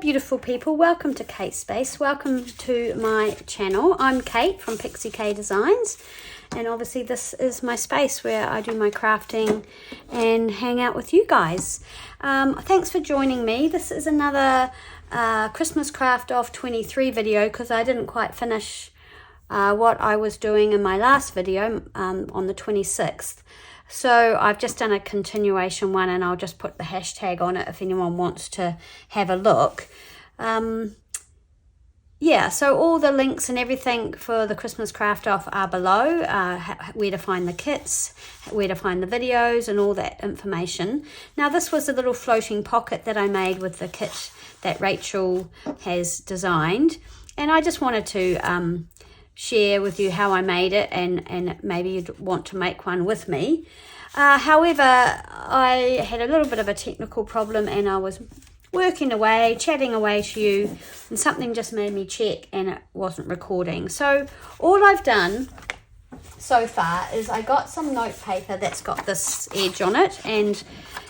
beautiful people, welcome to Kate Space, welcome to my channel. I'm Kate from Pixie Designs, and obviously this is my space where I do my crafting and hang out with you guys. Thanks for joining me. This is another Christmas Craft Off 23 video because I didn't quite finish what I was doing in my last video on the 26th. So I've just done a continuation one, and I'll just put the hashtag on it if anyone wants to have a look. Yeah, so all the links and everything for the Christmas Craft Off are below, where to find the kits, where to find the videos and all that information. Now this was a little floating pocket that I made with the kit that Rachel has designed, and I just wanted to share with you how I made it, and maybe you'd want to make one with me. However, I had a little bit of a technical problem, and I was working away, chatting away to you, and something just made me check and it wasn't recording. So all I've done so far is I got some note paper that's got this edge on it, and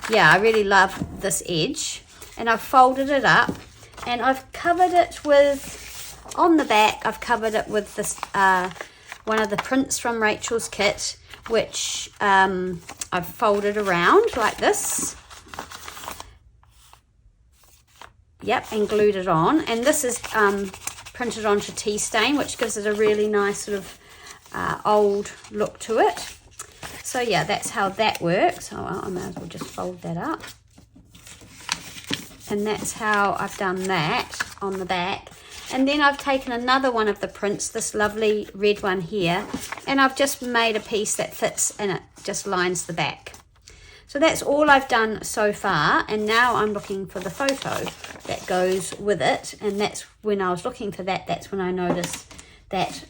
yeah, I really love this edge, and I've folded it up and I've covered it with, on the back, I've covered it with this one of the prints from Rachel's kit, which I've folded around like this. Yep, and glued it on. And this is printed onto tea stain, which gives it a really nice sort of old look to it. So yeah, that's how that works. Oh, well, I may as well just fold that up. And that's how I've done that on the back. And then I've taken another one of the prints, this lovely red one here, and I've just made a piece that fits and it just lines the back. So that's all I've done so far, and now I'm looking for the photo that goes with it. And that's when I was looking for that, that's when I noticed that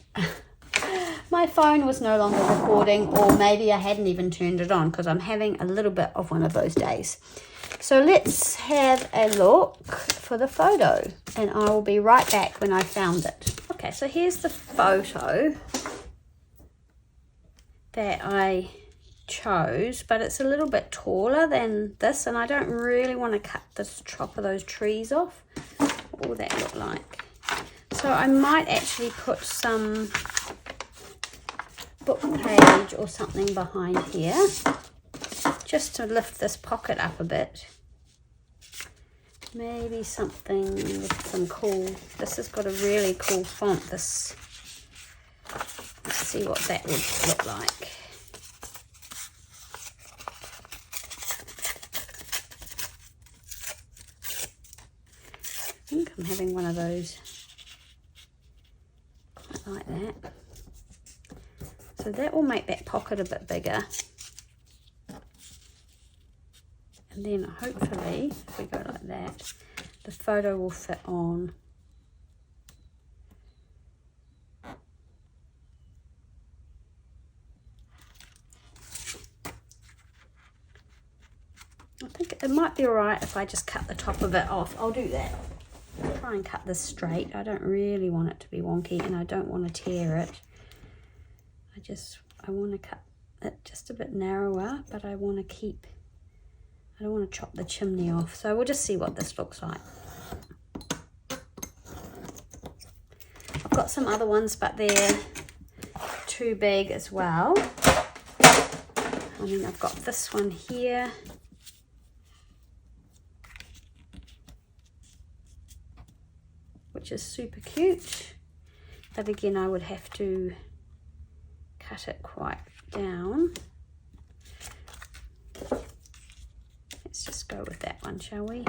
my phone was no longer recording, or maybe I hadn't even turned it on, because I'm having a little bit of one of those days. So let's have a look for the photo, and I will be right back when I found it. Okay, so here's the photo that I chose, but it's a little bit taller than this, and I don't really want to cut the top of those trees off. What will that look like? So I might actually put some book page or something behind here, just to lift this pocket up a bit. Maybe something with some cool, this has got a really cool font, this. Let's see what that would look like. I think I'm having one of those, quite like that. So that will make that pocket a bit bigger. And then hopefully, if we go like that, the photo will fit on. I think it might be alright if I just cut the top of it off. I'll do that. I'll try and cut this straight. I don't really want it to be wonky, and I don't want to tear it. I want to cut it just a bit narrower, but I want to keep, I don't want to chop the chimney off. So we'll just see what this looks like. I've got some other ones, but they're too big as well. I mean, I've got this one here. Which is super cute. But again, I would have to cut it quite down. Let's just go with that one, shall we?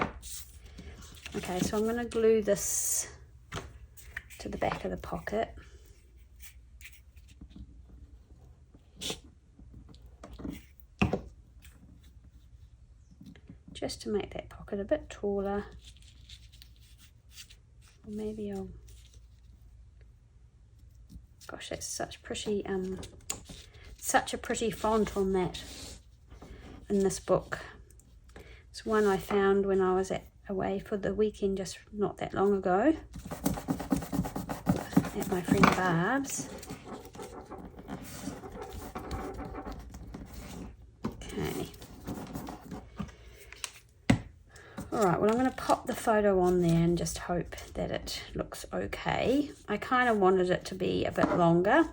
Okay, so I'm going to glue this to the back of the pocket. Just to make that pocket a bit taller. Or maybe I'll, gosh, that's such a pretty font on that, in this book. It's one I found when I was away for the weekend just not that long ago at my friend Barb's. Okay. Alright, well I'm going to pop the photo on there and just hope that it looks okay. I kind of wanted it to be a bit longer,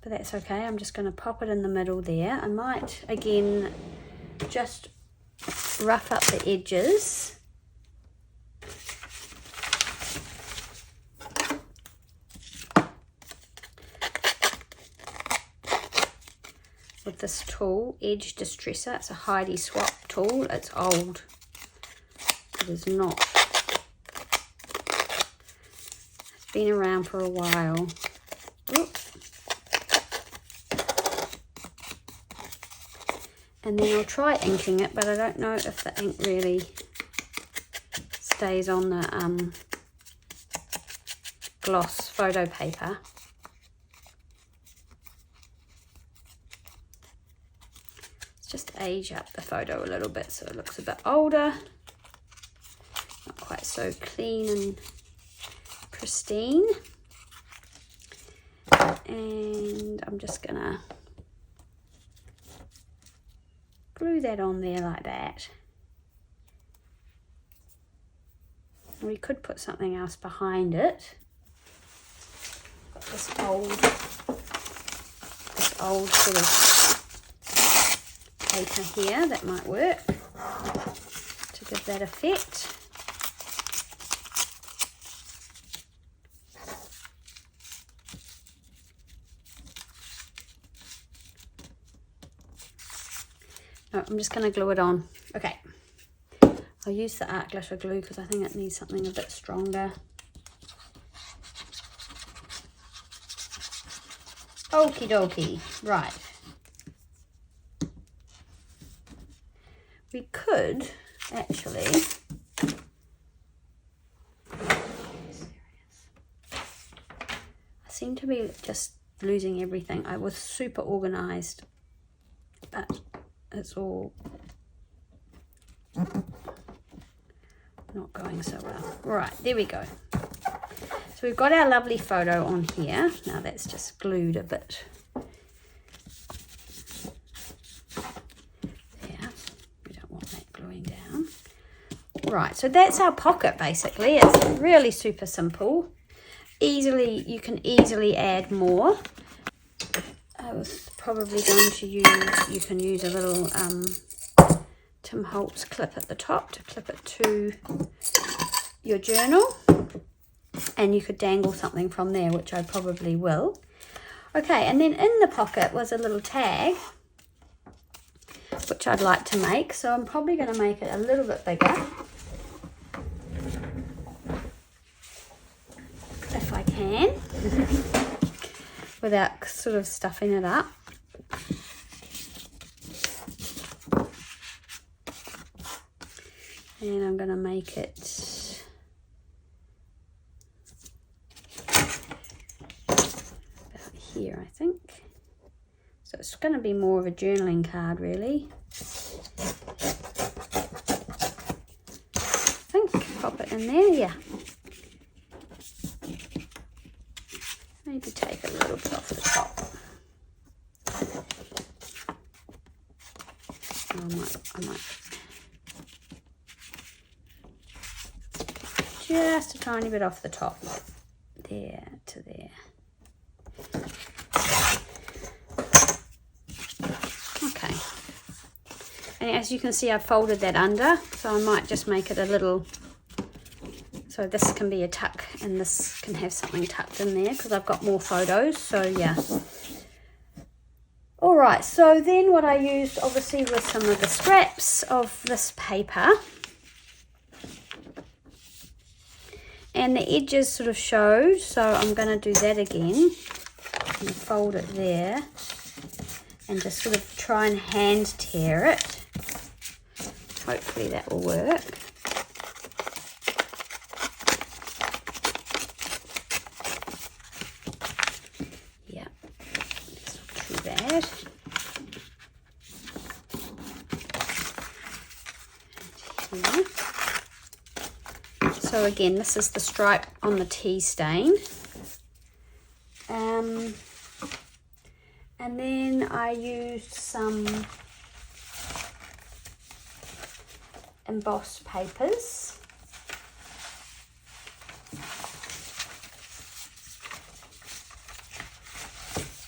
but that's okay. I'm just going to pop it in the middle there. I might, again, just rough up the edges. With this tool, Edge Distresser. It's a Heidi Swap tool. It's old. It is not. It's been around for a while. Oops. And then I'll try inking it, but I don't know if the ink really stays on the gloss photo paper. Just age up the photo a little bit so it looks a bit older, not quite so clean and pristine. And I'm just gonna glue that on there like that. We could put something else behind it. Got this old sort of paper here that might work to give that effect. No, I'm just going to glue it on. Okay, I'll use the art glitter glue because I think it needs something a bit stronger. Okie dokie, right. We could actually, I seem to be just losing everything. I was super organized, but it's all not going so well. Right, there we go. So we've got our lovely photo on here. Now that's just glued a bit. Right, so that's our pocket basically. It's really super simple. You can easily add more. I was probably going to use, you can use a little Tim Holtz clip at the top to clip it to your journal. And you could dangle something from there, which I probably will. Okay, and then in the pocket was a little tag, which I'd like to make. So I'm probably going to make it a little bit bigger. If I can, without sort of stuffing it up. And I'm going to make it about here, I think. So it's going to be more of a journaling card, really. I think, pop it in there, yeah. Maybe take a little bit off the top. I might just a tiny bit off the top. There to there. Okay. And as you can see, I've folded that under, so I might just make it a little, so this can be a tuck and this can have something tucked in there because I've got more photos, so yeah. All right, so then what I used obviously was some of the scraps of this paper. And the edges sort of show, so I'm going to do that again. And fold it there. And just sort of try and hand tear it. Hopefully that will work. Yeah, that's not too bad. And here. So again, this is the stripe on the tea stain. And then I used some embossed papers.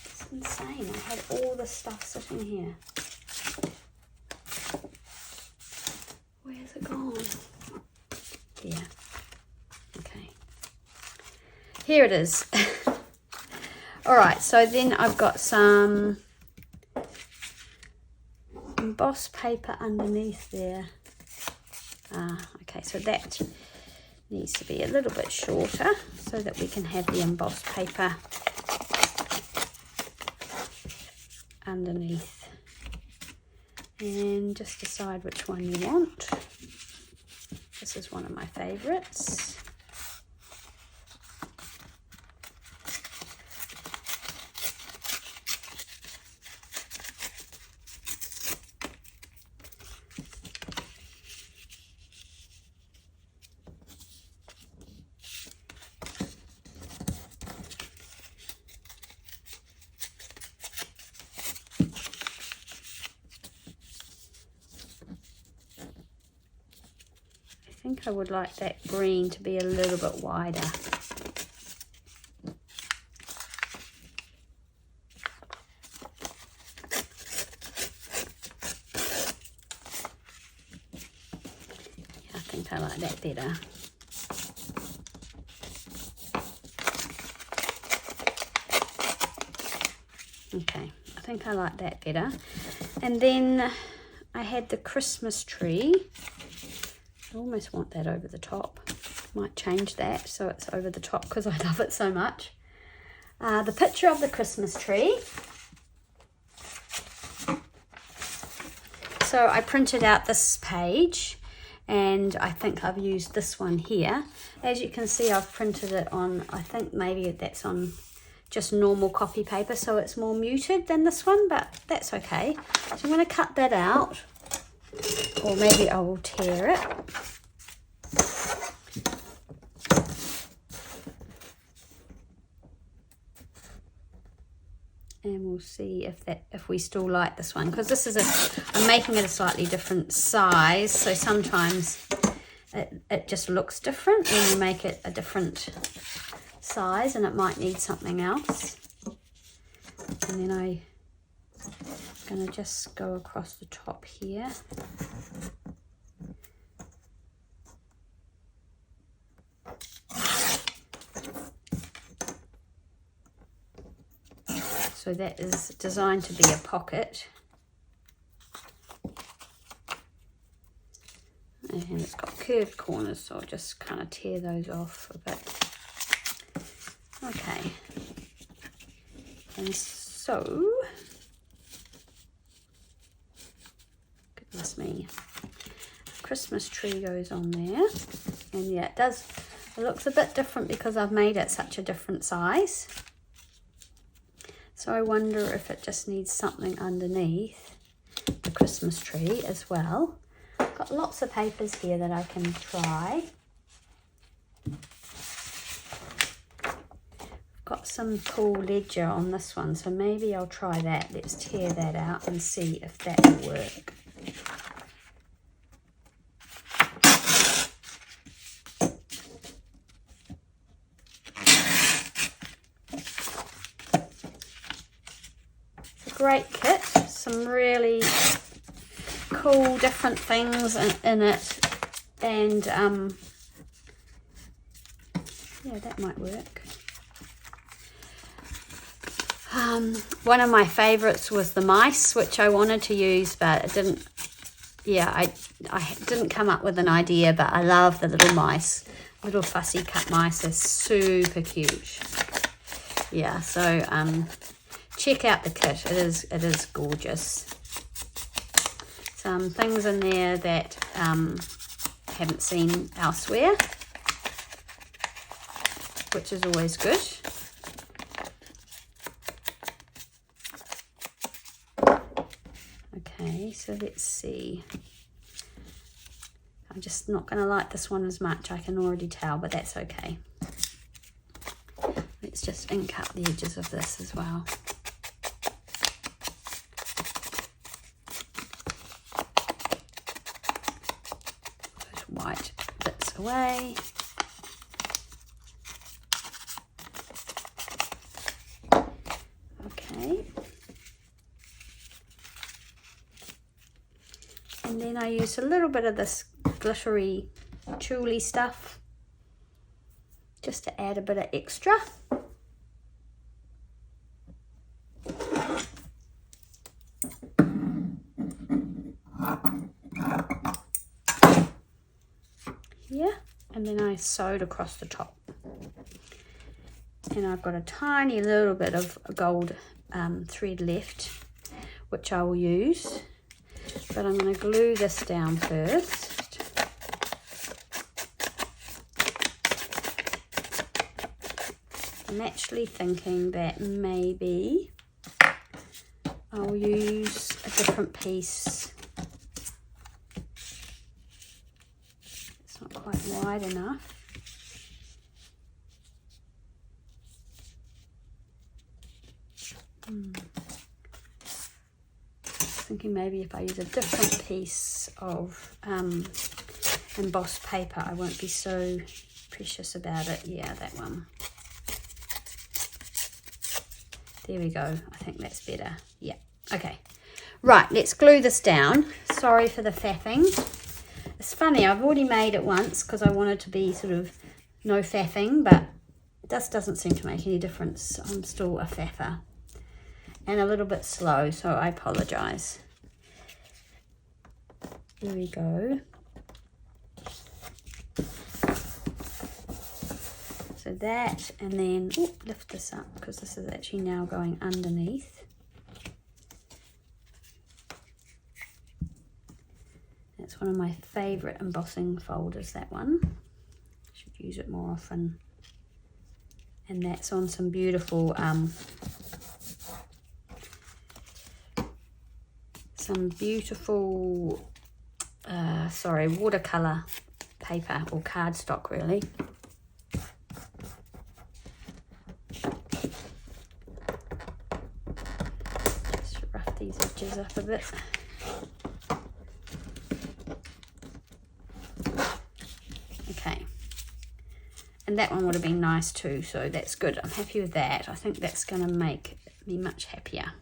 It's insane, I had all this stuff sitting here. Where's it gone? Here. Okay. Here it is. Alright, so then I've got some embossed paper underneath there. Okay, so that needs to be a little bit shorter so that we can have the embossed paper underneath. And just decide which one you want. This is one of my favorites. I think I would like that green to be a little bit wider. Yeah, I think I like that better. Okay, I think I like that better. And then I had the Christmas tree. I almost want that over the top. Might change that so it's over the top because I love it so much. The picture of the Christmas tree. So I printed out this page and I think I've used this one here. As you can see, I've printed it on, I think maybe that's on just normal copy paper, so it's more muted than this one, but that's okay. So I'm going to cut that out. Or maybe I will tear it. And we'll see if we still like this one, because this is I'm making it a slightly different size, so sometimes it just looks different when you make it a different size, and it might need something else. And then I'm going to just go across the top here. So that is designed to be a pocket. And it's got curved corners, so I'll just kind of tear those off a bit. Okay. And so, goodness me, Christmas tree goes on there. And yeah, it looks a bit different because I've made it such a different size. So I wonder if it just needs something underneath the Christmas tree as well. I've got lots of papers here that I can try. I've got some cool ledger on this one, so maybe I'll try that. Let's tear that out and see if that will work. Great kit, some really cool different things in it, and yeah, that might work. One of my favorites was the mice, which I wanted to use, but it didn't. Yeah, I didn't come up with an idea, but I love the little mice, little fussy cut mice. They're super cute. Yeah, so check out the kit. It is gorgeous. Some things in there that haven't seen elsewhere, which is always good. Okay, so let's see. I'm just not going to like this one as much, I can already tell, but that's okay. Let's just ink up the edges of this as well. white bits away. Okay. And then I use a little bit of this glittery tulle stuff just to add a bit of extra. Here, and then I sewed across the top. And I've got a tiny little bit of gold thread left, which I will use. But I'm going to glue this down first. I'm actually thinking that maybe I'll use a different piece. It's not quite wide enough. Thinking maybe if I use a different piece of embossed paper, I won't be so precious about it. Yeah, that one. There we go. I think that's better. Yeah. Okay. Right, let's glue this down. Sorry for the faffing. It's funny, I've already made it once because I wanted to be sort of no faffing, but this doesn't seem to make any difference. I'm still a faffer. And a little bit slow, so I apologise. There we go. So that, and then lift this up because this is actually now going underneath. That's one of my favourite embossing folders, that one. Should use it more often. And that's on some beautiful watercolour paper or cardstock, really. Just rough these edges up a bit. Okay, and that one would have been nice too, so that's good. I'm happy with that. I think that's going to make me much happier.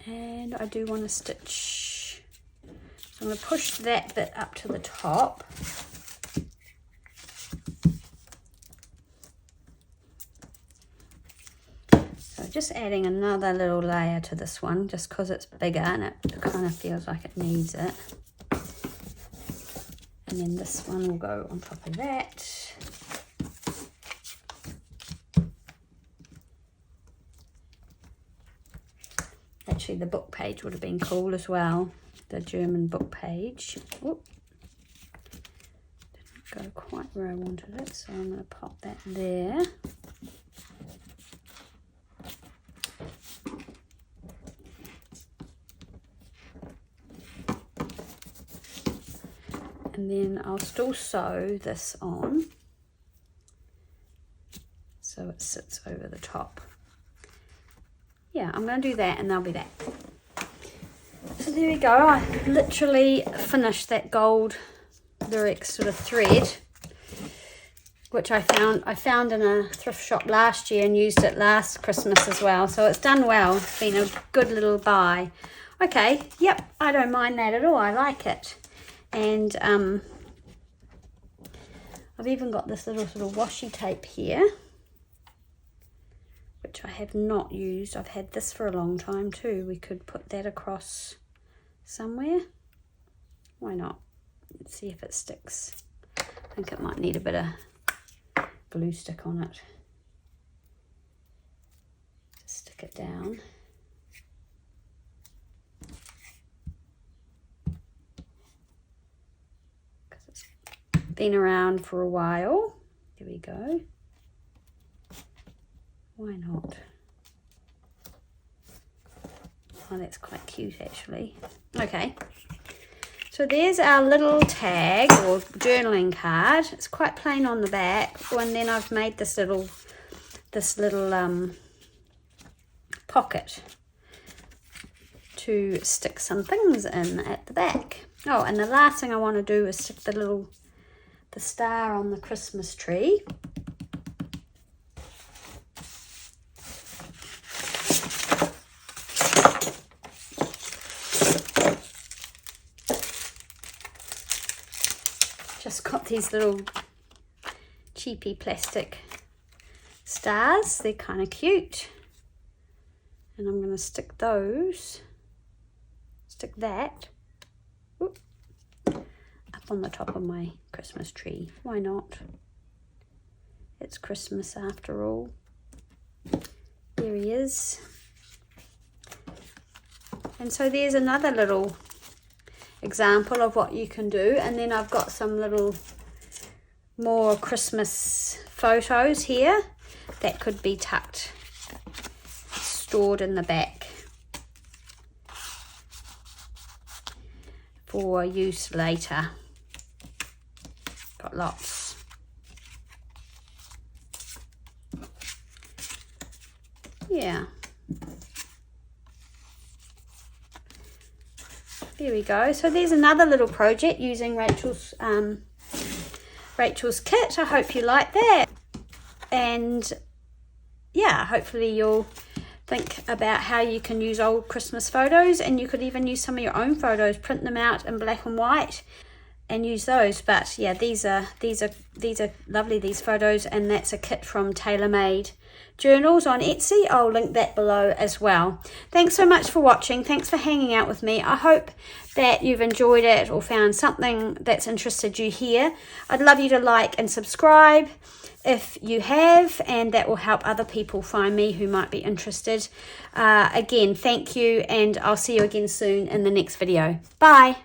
And I do want to stitch, so I'm going to push that bit up to the top. So just adding another little layer to this one, just because it's bigger and it kind of feels like it needs it. And then this one will go on top of that. Actually, the book page would have been cool as well. The German book page. Oop. Didn't go quite where I wanted it, so I'm going to pop that there. And then I'll still sew this on so it sits over the top. Yeah, I'm going to do that and that'll be that. So there we go. I literally finished that gold lyric sort of thread, which I found in a thrift shop last year and used it last Christmas as well. So it's done well. It's been a good little buy. Okay, yep, I don't mind that at all. I like it. And I've even got this little sort of washi tape here, which I have not used. I've had this for a long time too. We could put that across somewhere. Why not? Let's see if it sticks. I think it might need a bit of glue stick on it. Just stick it down. Because it's been around for a while. There we go. Why not? Oh, that's quite cute actually. Okay, so there's our little tag or journaling card. It's quite plain on the back, and then I've made this little pocket to stick some things in at the back. Oh, and the last thing I want to do is stick the star on the Christmas tree. Just got these little cheapy plastic stars. They're kind of cute. And I'm going to stick that up on the top of my Christmas tree. Why not? It's Christmas after all. There he is. And so there's another little example of what you can do. And then I've got some little more Christmas photos here that could be stored in the back for use later. Got lots. Yeah. There we go. So there's another little project using Rachel's kit. I hope you like that. And yeah, hopefully you'll think about how you can use old Christmas photos, and you could even use some of your own photos, print them out in black and white and use those. But yeah, these are lovely, these photos, and that's a kit from TaylorMade Journals on Etsy. I'll link that below as well. Thanks so much for watching. Thanks for hanging out with me. I hope that you've enjoyed it or found something that's interested you here. I'd love you to like and subscribe if you have, and that will help other people find me who might be interested. Again, thank you, and I'll see you again soon in the next video. Bye.